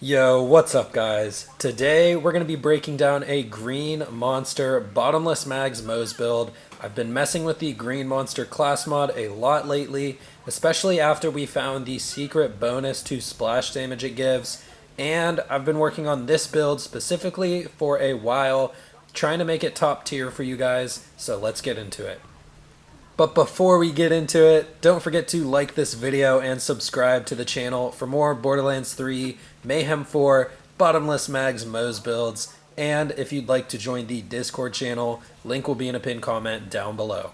Yo, what's up guys? Today we're going to be breaking down a Green Monster Bottomless Mags Moze build. I've been messing with the Green Monster class mod a lot lately, especially after we found the secret bonus to splash damage it gives, and I've been working on this build specifically for a while, trying to make it top tier for you guys, so let's get into it. But before we get into it, don't forget to like this video and subscribe to the channel for more Borderlands 3, Mayhem 4, Bottomless Mags Moze builds, and if you'd like to join the Discord channel, link will be in a pinned comment down below.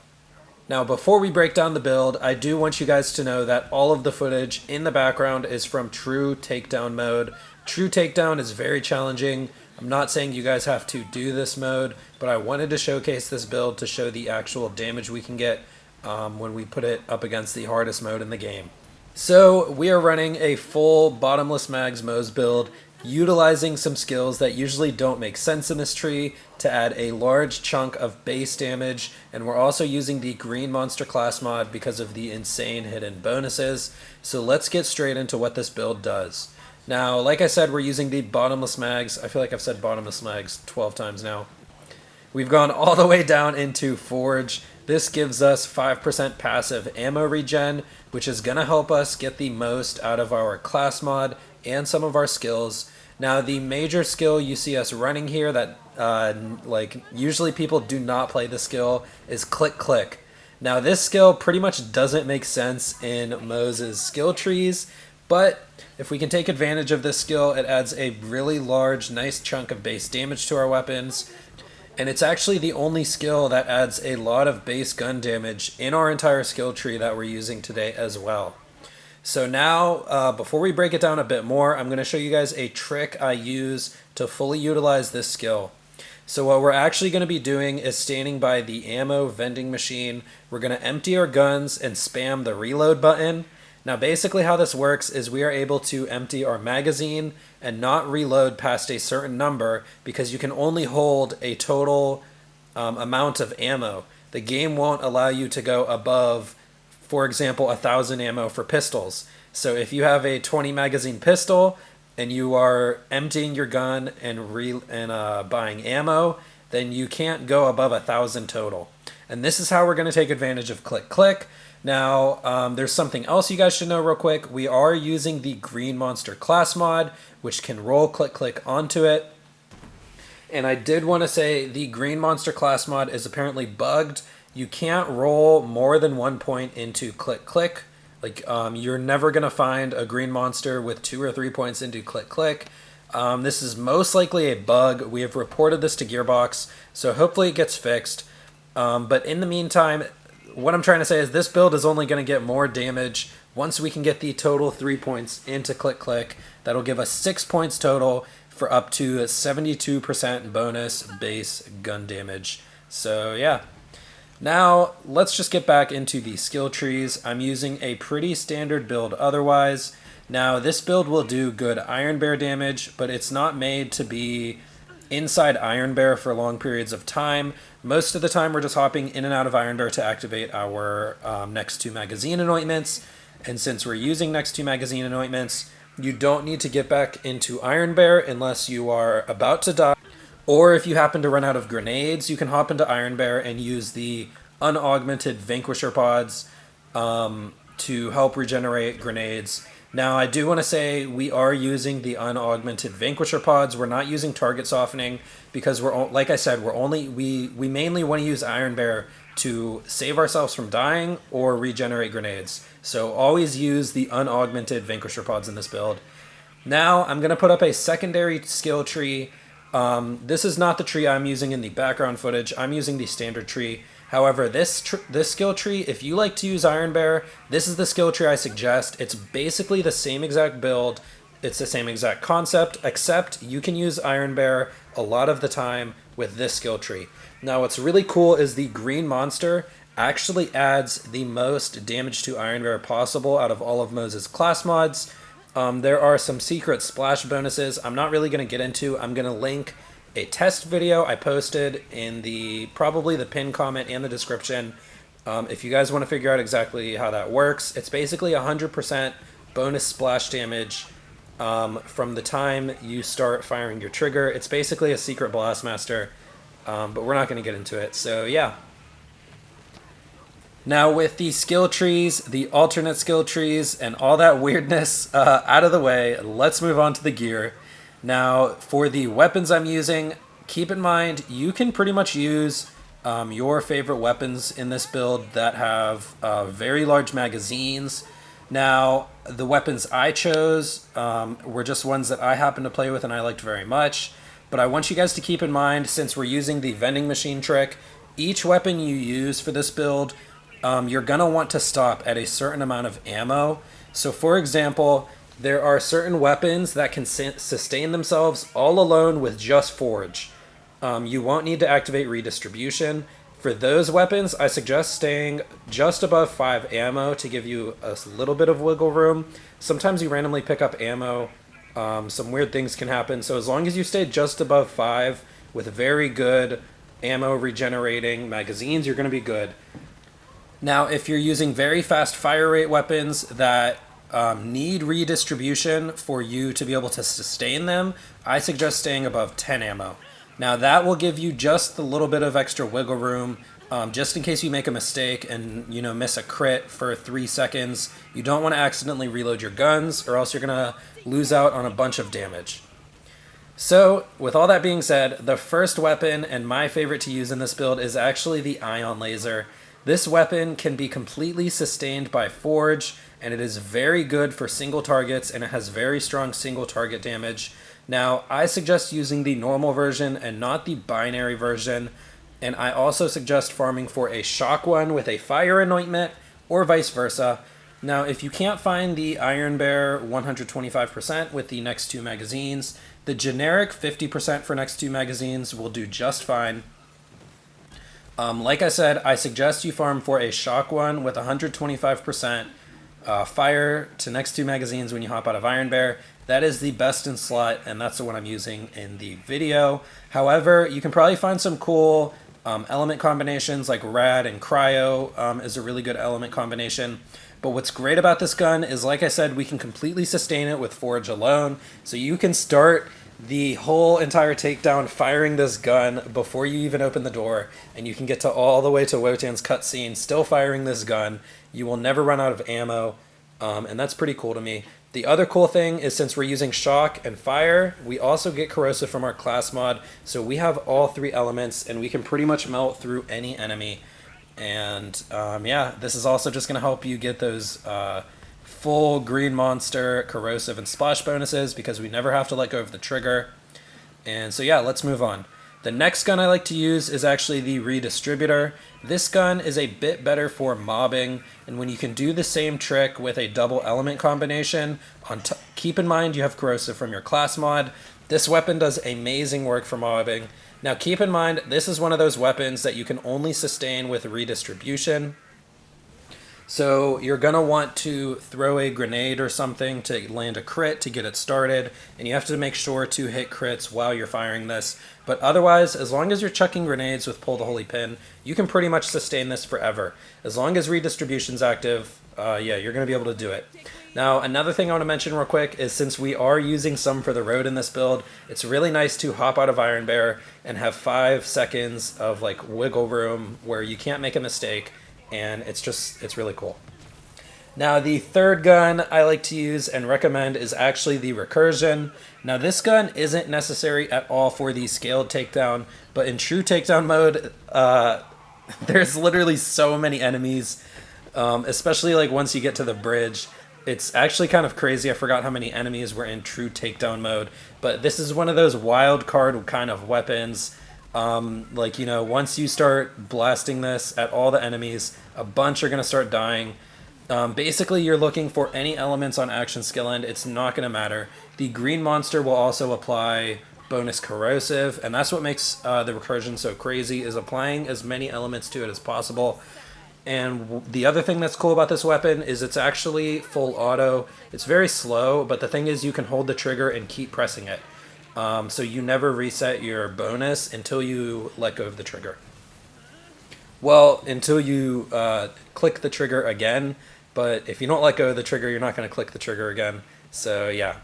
Now before we break down the build, I do want you guys to know that all of the footage in the background is from True Takedown mode. True Takedown is very challenging. I'm not saying you guys have to do this mode, but I wanted to showcase this build to show the actual damage we can get when we put it up against the hardest mode in the game. So we are running a full Bottomless Mags Moze build, utilizing some skills that usually don't make sense in this tree to add a large chunk of base damage, and we're also using the Green Monster class mod because of the insane hidden bonuses. So let's get straight into what this build does. Now, like I said, we're using the Bottomless Mags. I feel like I've said Bottomless Mags 12 times now. We've gone all the way down into Forge. This gives us 5% passive ammo regen, which is going to help us get the most out of our class mod and some of our skills. Now, the major skill you see us running here that usually people do not play the skill is Click Click. Now, this skill pretty much doesn't make sense in Moze's skill trees, but if we can take advantage of this skill, it adds a really large, nice chunk of base damage to our weapons. And it's actually the only skill that adds a lot of base gun damage in our entire skill tree that we're using today as well. So now, before we break it down a bit more, I'm going to show you guys a trick I use to fully utilize this skill. So what we're actually going to be doing is standing by the ammo vending machine. We're going to empty our guns and spam the reload button. Now basically how this works is we are able to empty our magazine and not reload past a certain number because you can only hold a total amount of ammo. The game won't allow you to go above, for example, 1,000 ammo for pistols. So if you have a 20 magazine pistol and you are emptying your gun and buying ammo, then you can't go above 1,000 total. And this is how we're going to take advantage of Click Click. Now, there's something else you guys should know real quick. We are using the Green Monster class mod, which can roll Click Click onto it. And I did want to say the Green Monster class mod is apparently bugged. You can't roll more than 1 point into Click Click. You're never going to find a Green Monster with 2 or 3 points into Click Click. This is most likely a bug. We have reported this to Gearbox, so hopefully it gets fixed. But in the meantime, what I'm trying to say is this build is only going to get more damage once we can get the total 3 points into Click Click. That'll give us 6 points total for up to 72% bonus base gun damage. So yeah. Now let's just get back into the skill trees. I'm using a pretty standard build otherwise. Now this build will do good Iron Bear damage, but it's not made to be inside Iron Bear for long periods of time. Most of the time we're just hopping in and out of Iron Bear to activate our next 2 magazine anointments. And since we're using next 2 magazine anointments, you don't need to get back into Iron Bear unless you are about to die. Or if you happen to run out of grenades, you can hop into Iron Bear and use the unaugmented Vanquisher pods to help regenerate grenades. Now, I do want to say we are using the unaugmented Vanquisher pods. We're not using target softening because like I said, we mainly want to use Iron Bear to save ourselves from dying or regenerate grenades. So always use the unaugmented Vanquisher pods in this build. Now, I'm going to put up a secondary skill tree. This is not the tree I'm using in the background footage. I'm using the standard tree. However, this skill tree, if you like to use Iron Bear, this is the skill tree I suggest. It's basically the same exact build. It's the same exact concept, except you can use Iron Bear a lot of the time with this skill tree. Now, what's really cool is the Green Monster actually adds the most damage to Iron Bear possible out of all of Moze's class mods. There are some secret splash bonuses I'm not really going to get into. I'm going to link a test video I posted in probably the pinned comment and the description. If you guys want to figure out exactly how that works, it's basically 100% bonus splash damage from the time you start firing your trigger. It's basically a secret blastmaster, but we're not going to get into it. So yeah. Now with the skill trees, the alternate skill trees, and all that weirdness out of the way, let's move on to the gear. Now for the weapons I'm using, keep in mind you can pretty much use your favorite weapons in this build that have very large magazines. Now, the weapons I chose were just ones that I happen to play with and I liked very much. But I want you guys to keep in mind, since we're using the vending machine trick, each weapon you use for this build, you're going to want to stop at a certain amount of ammo. So for example, there are certain weapons that can sustain themselves all alone with just forge. You won't need to activate redistribution. For those weapons, I suggest staying just above 5 ammo to give you a little bit of wiggle room. Sometimes you randomly pick up ammo. Some weird things can happen. So as long as you stay just above 5 with very good ammo regenerating magazines, you're going to be good. Now, if you're using very fast fire rate weapons that need redistribution for you to be able to sustain them, I suggest staying above 10 ammo. Now that will give you just a little bit of extra wiggle room, just in case you make a mistake and miss a crit for 3 seconds. You don't want to accidentally reload your guns, or else you're gonna lose out on a bunch of damage. So with all that being said, the first weapon and my favorite to use in this build is actually the ion laser. This weapon can be completely sustained by forge, and it is very good for single targets, and it has very strong single target damage. Now, I suggest using the normal version and not the binary version, and I also suggest farming for a shock one with a fire anointment, or vice versa. Now, if you can't find the Iron Bear 125% with the next 2 magazines, the generic 50% for next 2 magazines will do just fine. Like I said, I suggest you farm for a shock one with 125% fire to next 2 magazines when you hop out of Iron Bear. That is the best in slot, and that's the one I'm using in the video. However, you can probably find some cool element combinations, like Rad and Cryo is a really good element combination. But what's great about this gun is, like I said, we can completely sustain it with Forge alone. So you can start the whole entire takedown firing this gun before you even open the door, and you can get to all the way to Wotan's cutscene still firing this gun. You will never run out of ammo, and that's pretty cool to me. The other cool thing is, since we're using shock and fire, we also get corrosive from our class mod, so we have all 3 elements, and we can pretty much melt through any enemy. And yeah, this is also just going to help you get those full green monster, corrosive, and splash bonuses, because we never have to let go of the trigger. And so yeah, let's move on. The next gun I like to use is actually the redistributor. This gun is a bit better for mobbing, and when you can do the same trick with a double element combination, keep in mind you have corrosive from your class mod. This weapon does amazing work for mobbing. Now keep in mind, this is one of those weapons that you can only sustain with redistribution. So you're going to want to throw a grenade or something to land a crit to get it started, and you have to make sure to hit crits while you're firing this. But otherwise, as long as you're chucking grenades with Pull the Holy Pin, you can pretty much sustain this forever. As long as redistribution's active, yeah, you're going to be able to do it. Now, another thing I want to mention real quick is, since we are using some for the road in this build, it's really nice to hop out of Iron Bear and have 5 seconds of like wiggle room where you can't make a mistake. And it's really cool. Now, the third gun I like to use and recommend is actually the recursion. Now, this gun isn't necessary at all for the scaled takedown, but in true takedown mode, there's literally so many enemies, especially like once you get to the bridge. It's actually kind of crazy. I forgot how many enemies were in true takedown mode, but this is one of those wild card kind of weapons. Like, once you start blasting this at all the enemies, a bunch are going to start dying. Basically, you're looking for any elements on action skill end. It's not going to matter. The green monster will also apply bonus corrosive, and that's what makes the recursion so crazy, is applying as many elements to it as possible. And the other thing that's cool about this weapon is it's actually full auto. It's very slow, but the thing is you can hold the trigger and keep pressing it. So you never reset your bonus until you let go of the trigger. Well, until you click the trigger again, but if you don't let go of the trigger, you're not going to click the trigger again. So yeah.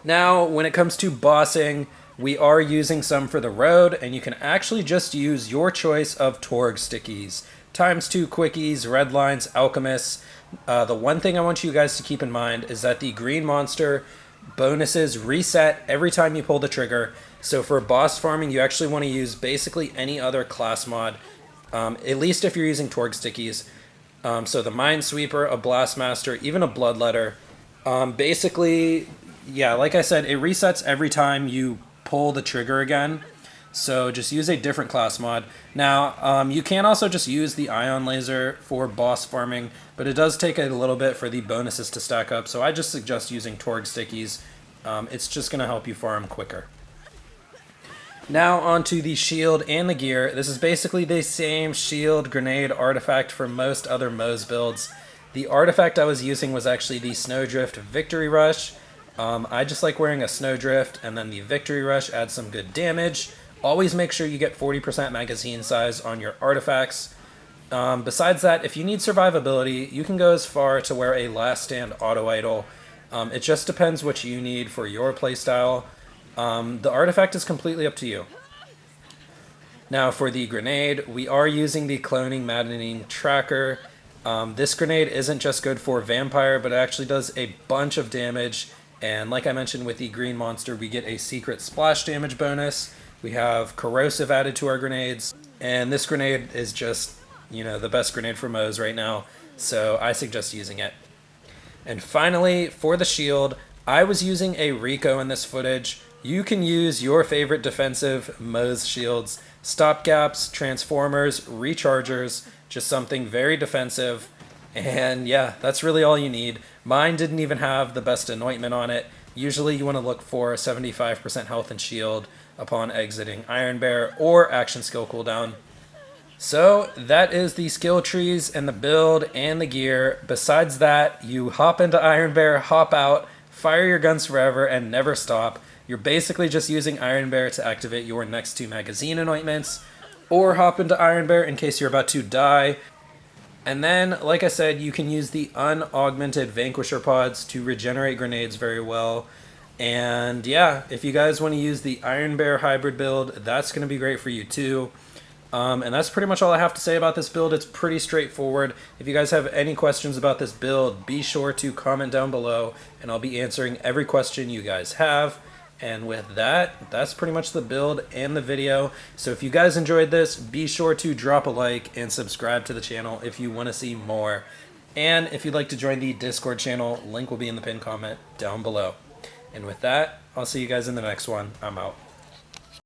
Now, when it comes to bossing, we are using some for the road, and you can actually just use your choice of Torg stickies. ×2 quickies, red lines, alchemists. The one thing I want you guys to keep in mind is that the green monster bonuses reset every time you pull the trigger. So for boss farming, you actually want to use basically any other class mod, at least if you're using Torg stickies. So the Minesweeper, a Blastmaster, even a Bloodletter. Basically, yeah, like I said, it resets every time you pull the trigger again. So just use a different class mod. Now, you can also just use the Ion Laser for boss farming, but it does take a little bit for the bonuses to stack up. So I just suggest using Torg stickies. It's just going to help you farm quicker. Now onto the shield and the gear. This is basically the same shield grenade artifact for most other Moze builds. The artifact I was using was actually the Snowdrift Victory Rush. I just like wearing a Snowdrift, and then the Victory Rush adds some good damage. Always make sure you get 40% magazine size on your artifacts. Besides that, if you need survivability, you can go as far to wear a Last Stand Auto Idol. It just depends what you need for your playstyle. The artifact is completely up to you. Now for the grenade, we are using the Cloning Maddening Tracker. This grenade isn't just good for Vampire, but it actually does a bunch of damage. And like I mentioned with the green monster, we get a secret splash damage bonus. We have corrosive added to our grenades. And this grenade is just, you know, the best grenade for Moze right now. So I suggest using it. And finally, for the shield, I was using a Rico in this footage. You can use your favorite defensive Moze shields, stopgaps, transformers, rechargers, just something very defensive. And yeah, that's really all you need. Mine didn't even have the best anointment on it. Usually you want to look for 75% health and shield upon exiting Iron Bear or action skill cooldown. So that is the skill trees and the build and the gear. Besides that, you hop into Iron Bear, hop out, fire your guns forever, and never stop. You're basically just using Iron Bear to activate your next 2 magazine anointments, or hop into Iron Bear in case you're about to die. And then, like I said, you can use the unaugmented Vanquisher pods to regenerate grenades very well. And yeah, if you guys want to use the Iron Bear hybrid build, that's going to be great for you too. And that's pretty much all I have to say about this build. It's pretty straightforward. If you guys have any questions about this build, be sure to comment down below, and I'll be answering every question you guys have. And with that, that's pretty much the build and the video. So if you guys enjoyed this, be sure to drop a like and subscribe to the channel if you want to see more. And if you'd like to join the Discord channel, link will be in the pinned comment down below. And with that, I'll see you guys in the next one. I'm out.